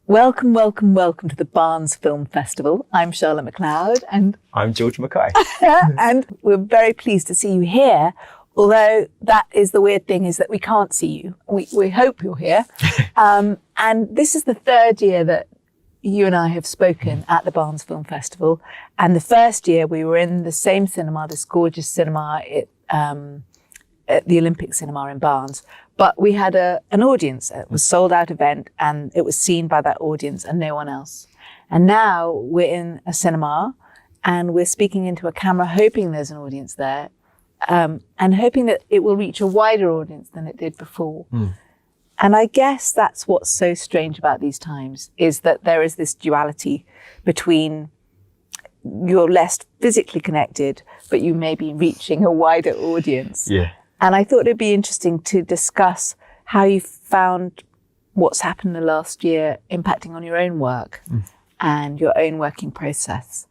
Welcome, welcome, welcome to the Barnes Film Festival. I'm Charlotte McLeod and I'm Georgemackay. and we're very pleased to see you here. Although that is the weird thing, is that we can't see you. We hope you're here. And this is the third year that you and I have spoken at the Barnes Film Festival. And the first year we were in the same cinema, this gorgeous cinema at the Olympic Cinema in Barnes. But we had an audience. It was a sold out event and it was seen by that audience and no one else. And now we're in a cinema and we're speaking into a camera, hoping there's an audience there. And hoping that it will reach a wider audience than it did before. And I guess that's what's so strange about these times, is that there is this duality between you're less physically connected, but you may be reaching a wider audience. Yeah. And I thought it'd be interesting to discuss how you found what's happened in the last year impacting on your own work and your own working process.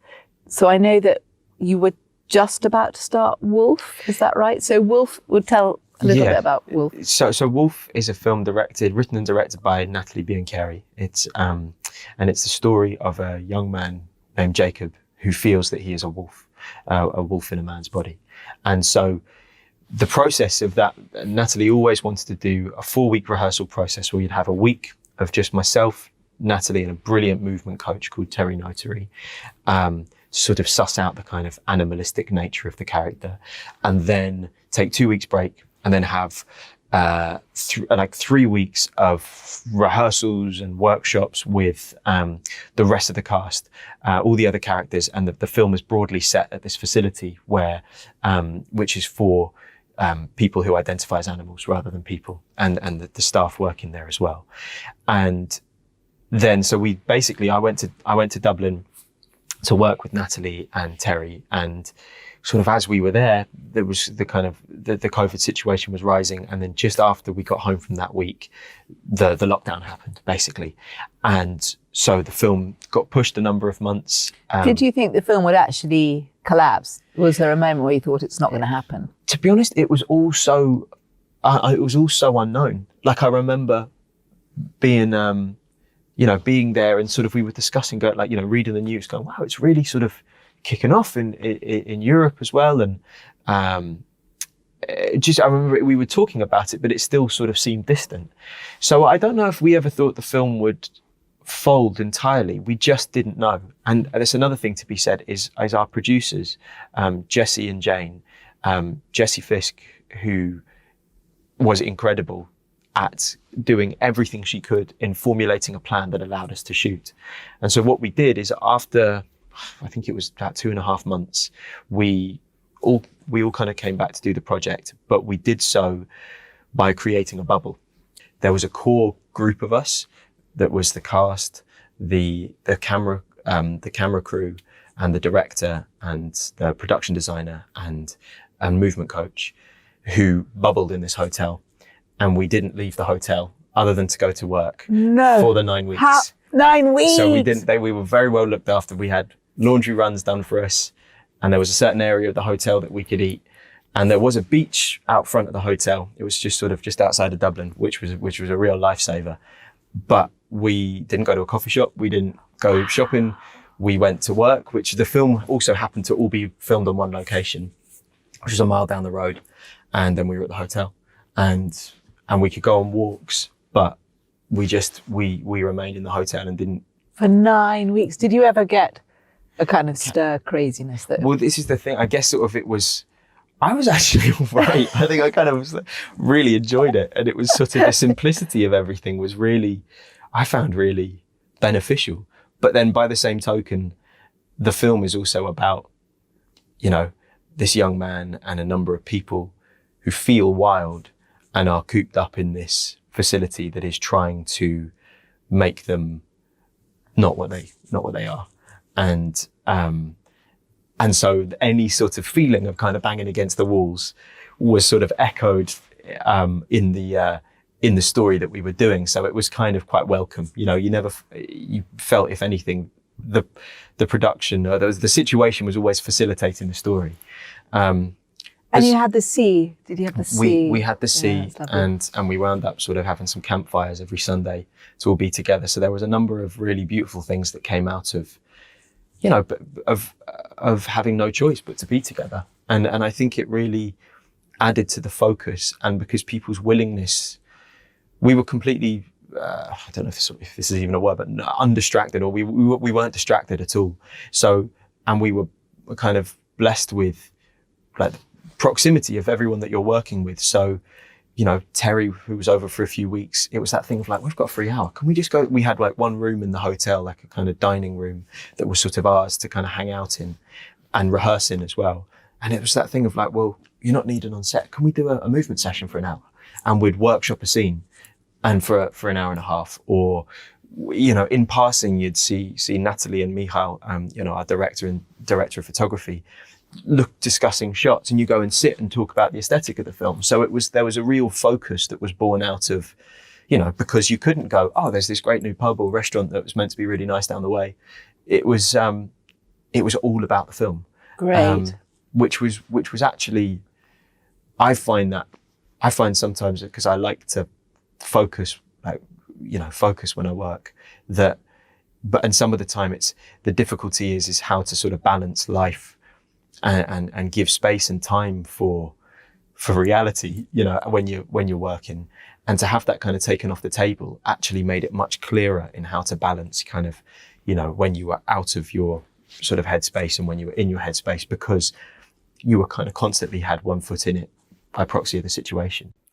So I know that you were just about to start Wolf, is that right? So Wolf, would tell a little bit about Wolf. So Wolf is a film written and directed by Natalie Biancheri. It's and it's the story of a young man named Jacob who feels that he is a wolf in a man's body. And so the process of that, Natalie always wanted to do a 4-week rehearsal process where you'd have a week of just myself, Natalie, and a brilliant movement coach called Terry Notary. Sort of suss out the kind of animalistic nature of the character, and then take 2 weeks break, and then have 3 weeks of rehearsals and workshops with the rest of the cast, all the other characters, and the film is broadly set at this facility where, which is for people who identify as animals rather than people, and the staff working there as well. And then, so I went to Dublin to work with Natalie and Terry, and sort of as we were there was the kind of the COVID situation was rising, and then just after we got home from that week, the lockdown happened basically, and so the film got pushed a number of months. Did you think the film would actually collapse? Was there a moment where you thought it's not going to happen? To be honest, it was all so unknown. Like I remember being being there and sort of we were discussing, reading the news, going, wow, it's really sort of kicking off in Europe as well. And I remember we were talking about it, but it still sort of seemed distant. So I don't know if we ever thought the film would fold entirely. We just didn't know. And there's another thing to be said is our producers, Jesse and Jane, Jessie Fisk, who was incredible at doing everything she could in formulating a plan that allowed us to shoot. And so what we did is after, I think it was about 2.5 months, we all kind of came back to do the project, but we did so by creating a bubble. There was a core group of us that was the cast, the camera crew, and the director, and the production designer, and movement coach, who bubbled in this hotel. And we didn't leave the hotel other than to go to work for the 9 weeks. 9 weeks? So we were very well looked after. We had laundry runs done for us, and there was a certain area of the hotel that we could eat. And there was a beach out front of the hotel. It was just outside of Dublin, which was a real lifesaver. But we didn't go to a coffee shop. We didn't go shopping. We went to work, which the film also happened to all be filmed on one location, which was a mile down the road. And then we were at the hotel, and we could go on walks, but we remained in the hotel and didn't. For 9 weeks. Did you ever get a kind of stir craziness though? Well, this is the thing. I guess sort of I was actually all right. I think I kind of really enjoyed it. And it was sort of the simplicity of everything was I found really beneficial. But then by the same token, the film is also about, this young man and a number of people who feel wild and are cooped up in this facility that is trying to make them not what they are. And so any sort of feeling of kind of banging against the walls was sort of echoed in the story that we were doing. So it was kind of quite welcome. You felt, if anything, the production or the situation was always facilitating the story. And you had the sea. Did you have the sea? We had the sea, Yeah, and we wound up sort of having some campfires every Sunday to all be together. So there was a number of really beautiful things that came out of, you know, of having no choice but to be together. And I think it really added to the focus, and because people's willingness, we were completely, I don't know if this is even a word, but undistracted, or we weren't distracted at all. So, and we were kind of blessed with like proximity of everyone that you're working with. So, you know, Terry, who was over for a few weeks, it was that thing of like, we've got a free hour. Can we just go? We had like one room in the hotel, like a kind of dining room that was sort of ours to kind of hang out in and rehearse in as well. And it was that thing of like, well, you're not needed on set. Can we do a movement session for an hour? And we'd workshop a scene and for an hour and a half. Or, you know, in passing, you'd see Natalie and Michal, you know, our director of photography, discussing shots, and you go and sit and talk about the aesthetic of the film. So there was a real focus that was born out of, you know, because you couldn't go, oh, there's this great new pub or restaurant that was meant to be really nice down the way. It was all about the film. Great. Which was actually, I find sometimes, because I like to focus, like, you know, focus when I work, and some of the time the difficulty is how to sort of balance life and give space and time for reality, you know, when you're working. And to have that kind of taken off the table actually made it much clearer in how to balance kind of, you know, when you were out of your sort of headspace and when you were in your headspace, because you were kind of constantly had one foot in it by proxy of the situation.